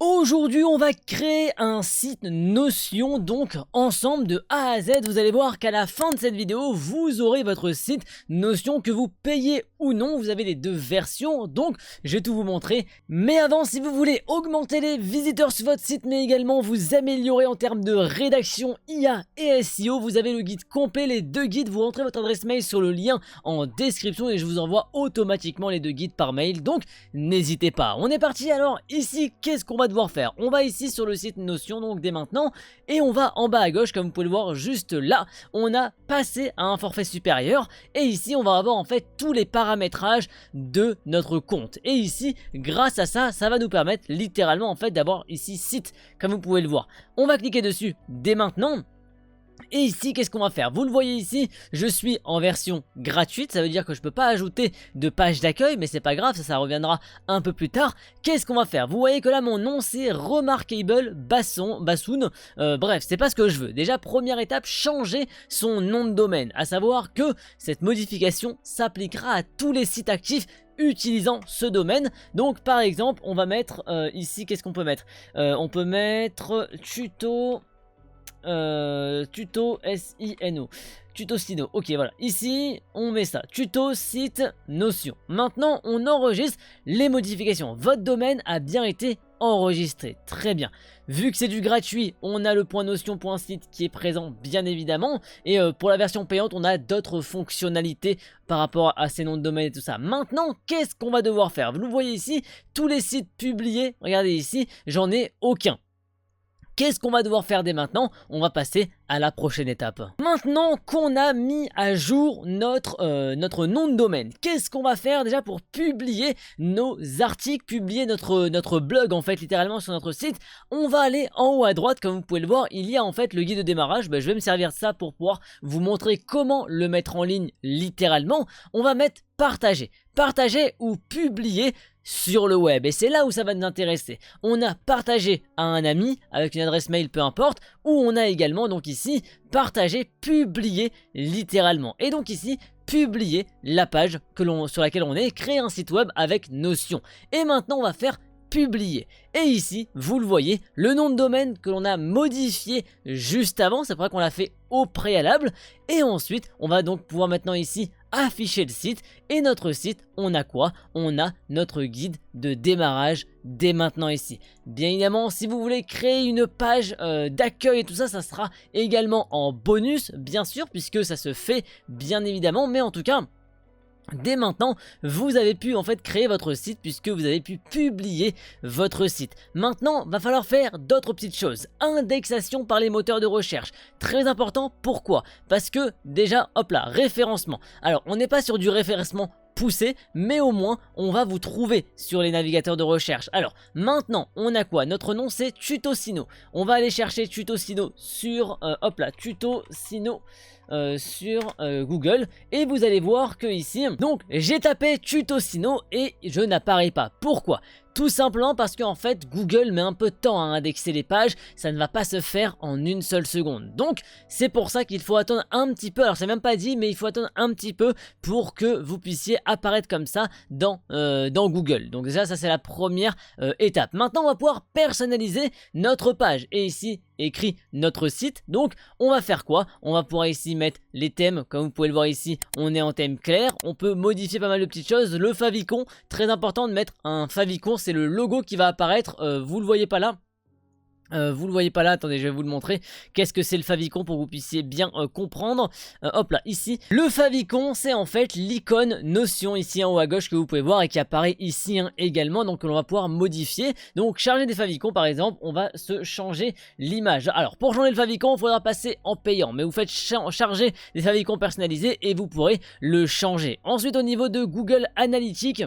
Aujourd'hui, on va créer un site Notion, donc ensemble de A à Z. Vous allez voir qu'à la fin de cette vidéo, vous aurez votre site Notion, que vous payez ou non. Vous avez les deux versions, donc je vais tout vous montrer. Mais avant, si vous voulez augmenter les visiteurs sur votre site, mais également vous améliorer en termes de rédaction IA et SEO, vous avez le guide complet, les deux guides. Vous rentrez votre adresse mail sur le lien en description et je vous envoie automatiquement les deux guides par mail. Donc n'hésitez pas. On est parti. Alors ici, qu'est-ce qu'on va devoir faire? On va ici sur le site Notion, donc dès maintenant, et on va en bas à gauche, comme vous pouvez le voir juste là, on a passé à un forfait supérieur, et ici on va avoir en fait tous les paramétrages de notre compte. Et ici, grâce à ça, ça va nous permettre littéralement en fait d'avoir ici site, comme vous pouvez le voir. On va cliquer dessus dès maintenant. Et ici, qu'est-ce qu'on va faire? Vous le voyez ici, je suis en version gratuite, ça veut dire que je ne peux pas ajouter de page d'accueil, mais c'est pas grave, ça reviendra un peu plus tard. Qu'est-ce qu'on va faire? Vous voyez que là, mon nom, c'est Remarkable Bassoon. Bref, c'est pas ce que je veux. Déjà, première étape, changer son nom de domaine, à savoir que cette modification s'appliquera à tous les sites actifs utilisant ce domaine. Donc par exemple, on va mettre ici, qu'est-ce qu'on peut mettre? On peut mettre tuto SINO, tuto Sino. Ok, voilà, ici on met ça, tuto site Notion. Maintenant on enregistre les modifications. Votre domaine a bien été enregistré, très bien. Vu que c'est du gratuit, on a le .notion.site qui est présent bien évidemment, et pour la version payante on a d'autres fonctionnalités par rapport à ces noms de domaine et tout ça. Maintenant, qu'est-ce qu'on va devoir faire? Vous le voyez ici, tous les sites publiés, regardez ici, j'en ai aucun. Qu'est-ce qu'on va devoir faire dès maintenant? On va passer à la prochaine étape. Maintenant qu'on a mis à jour notre nom de domaine, qu'est-ce qu'on va faire déjà pour publier nos articles, publier notre blog en fait littéralement sur notre site? On va aller en haut à droite, comme vous pouvez le voir, il y a en fait le guide de démarrage. Je vais me servir de ça pour pouvoir vous montrer comment le mettre en ligne littéralement. On va mettre partager, partager ou publier sur le web, et c'est là où ça va nous intéresser. On a partagé à un ami avec une adresse mail, peu importe, ou on a également donc ici partager, publier littéralement, et donc ici publier la page sur laquelle on est, créer un site web avec Notion. Et maintenant on va faire publier, et ici vous le voyez, le nom de domaine que l'on a modifié juste avant, c'est vrai qu'on l'a fait au préalable, et ensuite on va donc pouvoir maintenant ici afficher le site, et notre site, on a quoi? On a notre guide de démarrage dès maintenant ici. Bien évidemment, si vous voulez créer une page d'accueil et tout ça, ça sera également en bonus, bien sûr, puisque ça se fait bien évidemment, mais en tout cas, dès maintenant, vous avez pu en fait créer votre site puisque vous avez pu publier votre site. Maintenant, va falloir faire d'autres petites choses. Indexation par les moteurs de recherche. Très important, pourquoi? Parce que déjà, hop là, référencement. Alors, on n'est pas sur du référencement poussé, mais au moins on va vous trouver sur les navigateurs de recherche. Alors maintenant on a quoi? Notre nom c'est Tuto Sino. On va aller chercher Tuto Sino sur hop là, Tuto Sino sur Google, et vous allez voir que ici donc j'ai tapé Tuto Sino et je n'apparais pas. Pourquoi? Tout simplement parce qu'en fait Google met un peu de temps à indexer les pages, ça ne va pas se faire en une seule seconde. Donc c'est pour ça qu'il faut attendre un petit peu, alors c'est même pas dit mais il faut attendre un petit peu pour que vous puissiez apparaître comme ça dans Google. Donc déjà ça c'est la première étape. Maintenant on va pouvoir personnaliser notre page, et ici écrit notre site. Donc on va faire quoi? On va pouvoir ici mettre les thèmes, comme vous pouvez le voir ici, on est en thème clair. On peut modifier pas mal de petites choses. Le favicon, très important de mettre un favicon, c'est le logo qui va apparaître, vous le voyez pas là. Vous le voyez pas là, attendez, je vais vous le montrer. Qu'est-ce que c'est le favicon pour que vous puissiez bien comprendre? Hop là, ici. Le favicon, c'est en fait l'icône Notion ici en haut à gauche que vous pouvez voir et qui apparaît ici également, donc on va pouvoir modifier. Donc charger des favicons par exemple, on va se changer l'image. Alors pour changer le favicon, il faudra passer en payant, mais vous faites charger des favicons personnalisés et vous pourrez le changer. Ensuite au niveau de Google Analytics,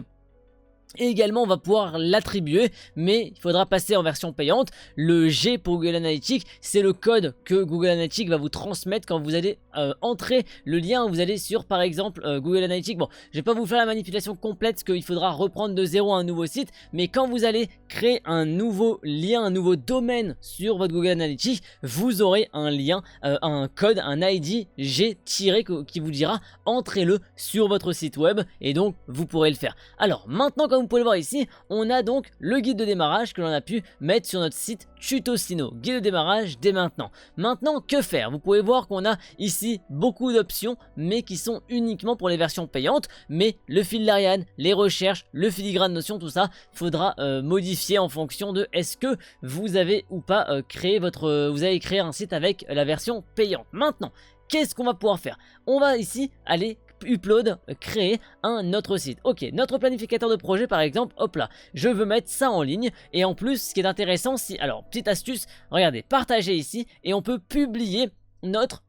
et également on va pouvoir l'attribuer, mais il faudra passer en version payante. Le G pour Google Analytics, c'est le code que Google Analytics va vous transmettre quand vous allez entrer le lien. Vous allez sur par exemple Google Analytics. Bon, je vais pas vous faire la manipulation complète parce qu'il faudra reprendre de zéro un nouveau site, mais quand vous allez créer un nouveau lien, un nouveau domaine sur votre Google Analytics, vous aurez un lien, un code, un ID G- qui vous dira entrez-le sur votre site web, et donc vous pourrez le faire. Alors maintenant, quand comme vous pouvez le voir ici, on a donc le guide de démarrage que l'on a pu mettre sur notre site Tutosino, guide de démarrage dès maintenant. Maintenant, que faire? Vous pouvez voir qu'on a ici beaucoup d'options, mais qui sont uniquement pour les versions payantes. Mais le fil d'Ariane, les recherches, le filigrane Notion, tout ça, faudra modifier en fonction de est-ce que vous avez ou pas créé vous avez créé un site avec la version payante. Maintenant, qu'est-ce qu'on va pouvoir faire? On va ici aller upload, créer un autre site. Ok, notre planificateur de projet par exemple, hop là, je veux mettre ça en ligne. Et en plus, ce qui est intéressant, alors petite astuce, regardez, partagez ici et on peut publier notre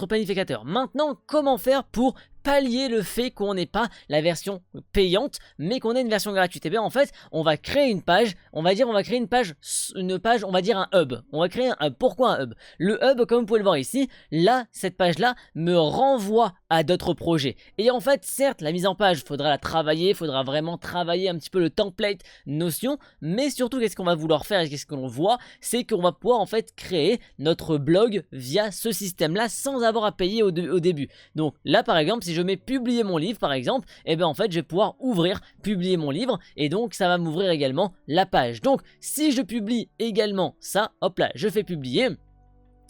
planificateur. Maintenant, comment faire pour pallier le fait qu'on n'ait pas la version payante mais qu'on ait une version gratuite? Et bien en fait on va créer une page, on va créer une page, on va dire un hub. On va créer un hub. Pourquoi un hub? Le hub, comme vous pouvez le voir ici, là, cette page là me renvoie à d'autres projets. Et en fait, certes, la mise en page, faudra la travailler, faudra vraiment travailler un petit peu le template Notion, mais surtout qu'est-ce qu'on va vouloir faire et qu'est-ce que l'on voit, c'est qu'on va pouvoir en fait créer notre blog via ce système là sans avoir à payer au début. Donc là par exemple, si je mets publier mon livre par exemple, et bien en fait je vais pouvoir ouvrir publier mon livre et donc ça va m'ouvrir également la page. Donc si je publie également ça, hop là, je fais publier.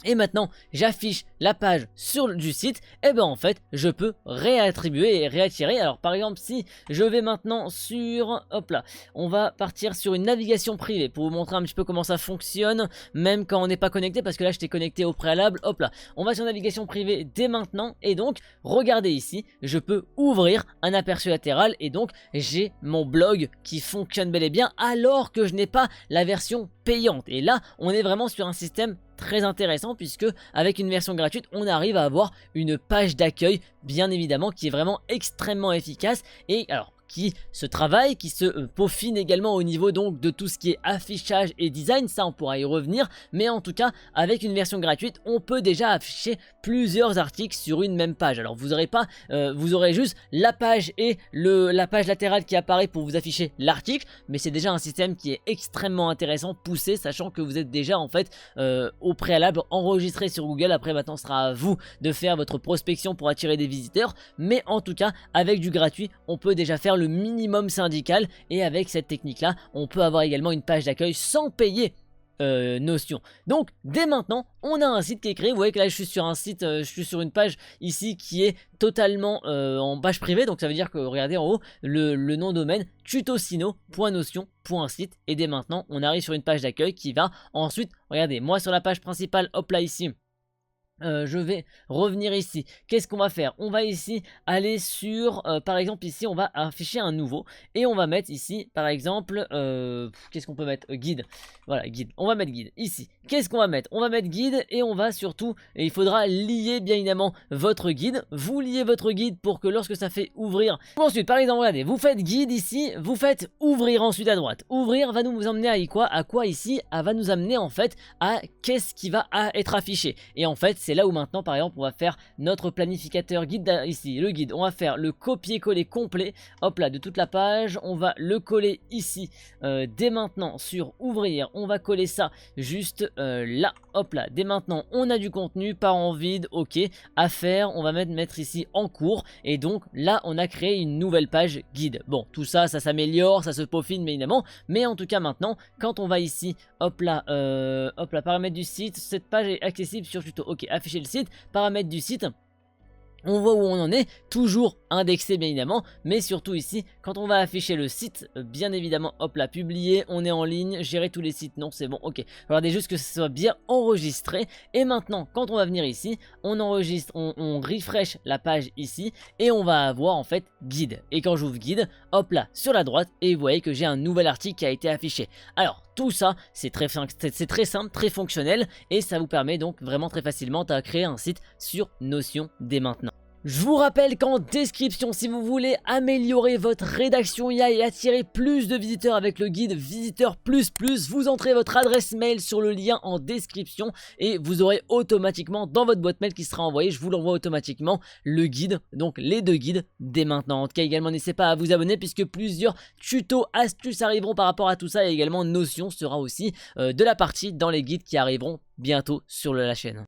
Et maintenant j'affiche la page du site, et ben en fait je peux réattribuer et réattirer. Alors par exemple si je vais maintenant sur, hop là, on va partir sur une navigation privée pour vous montrer un petit peu comment ça fonctionne, même quand on n'est pas connecté, parce que là j'étais connecté au préalable. Hop là, on va sur navigation privée dès maintenant, et donc regardez ici, je peux ouvrir un aperçu latéral, et donc j'ai mon blog qui fonctionne bel et bien alors que je n'ai pas la version payante. Et là on est vraiment sur un système très intéressant, puisque avec une version gratuite on arrive à avoir une page d'accueil bien évidemment qui est vraiment extrêmement efficace, et alors qui se travaille, qui se peaufine également au niveau donc de tout ce qui est affichage et design. Ça on pourra y revenir, mais en tout cas avec une version gratuite on peut déjà afficher plusieurs articles sur une même page. Alors vous aurez pas, vous aurez juste la page et la page latérale qui apparaît pour vous afficher l'article, mais c'est déjà un système qui est extrêmement intéressant, poussé, sachant que vous êtes déjà en fait au préalable enregistré sur Google. Après maintenant ce sera à vous de faire votre prospection pour attirer des visiteurs, mais en tout cas avec du gratuit on peut déjà faire le minimum syndical, et avec cette technique là on peut avoir également une page d'accueil sans payer Notion. Donc dès maintenant on a un site qui est créé. Vous voyez que là je suis sur un site, je suis sur une page ici qui est totalement en page privée, donc ça veut dire que regardez en haut le nom de domaine tutosino.notion.site, et dès maintenant on arrive sur une page d'accueil qui va ensuite, regardez, moi sur la page principale, hop là ici, je vais revenir ici. Qu'est-ce qu'on va faire? On va ici aller sur, par exemple ici on va afficher un nouveau, et on va mettre ici par exemple, qu'est-ce qu'on peut mettre? Guide. Voilà, guide. On va mettre guide ici. Qu'est-ce qu'on va mettre? On va mettre guide, et on va surtout, et il faudra lier bien évidemment votre guide. Vous liez votre guide pour que lorsque ça fait ouvrir, ensuite par exemple regardez, vous faites guide ici, vous faites ouvrir ensuite à droite. Ouvrir va nous emmener à quoi ici? Va nous amener en fait à qu'est-ce qui va être affiché. Et en fait c'est là où maintenant par exemple on va faire notre planificateur guide ici, le guide, on va faire le copier-coller complet, hop là, de toute la page, on va le coller ici dès maintenant sur ouvrir, on va coller ça juste là, hop là, dès maintenant on a du contenu, pas en vide, ok, à faire, on va mettre ici en cours, et donc là on a créé une nouvelle page guide. Bon, tout ça, ça s'améliore, ça se peaufine bien évidemment, mais en tout cas maintenant, quand on va ici, hop là, paramètres du site, cette page est accessible sur tuto, ok, afficher le site, paramètres du site. On voit où on en est, toujours indexé bien évidemment, mais surtout ici, quand on va afficher le site, bien évidemment, hop là, publier, on est en ligne, gérer tous les sites, non c'est bon, ok. Regardez juste que ce soit bien enregistré, et maintenant, quand on va venir ici, on enregistre, on refresh la page ici, et on va avoir en fait guide. Et quand j'ouvre guide, hop là, sur la droite, et vous voyez que j'ai un nouvel article qui a été affiché. Alors, tout ça, c'est très simple, très fonctionnel, et ça vous permet donc vraiment très facilement de créer un site sur Notion dès maintenant. Je vous rappelle qu'en description, si vous voulez améliorer votre rédaction IA et attirer plus de visiteurs avec le guide Visiteur Plus Plus, vous entrez votre adresse mail sur le lien en description et vous aurez automatiquement dans votre boîte mail qui sera envoyée, je vous l'envoie automatiquement, le guide, donc les deux guides dès maintenant. En tout cas, également, n'hésitez pas à vous abonner puisque plusieurs tutos, astuces arriveront par rapport à tout ça, et également Notion sera aussi de la partie dans les guides qui arriveront bientôt sur la chaîne.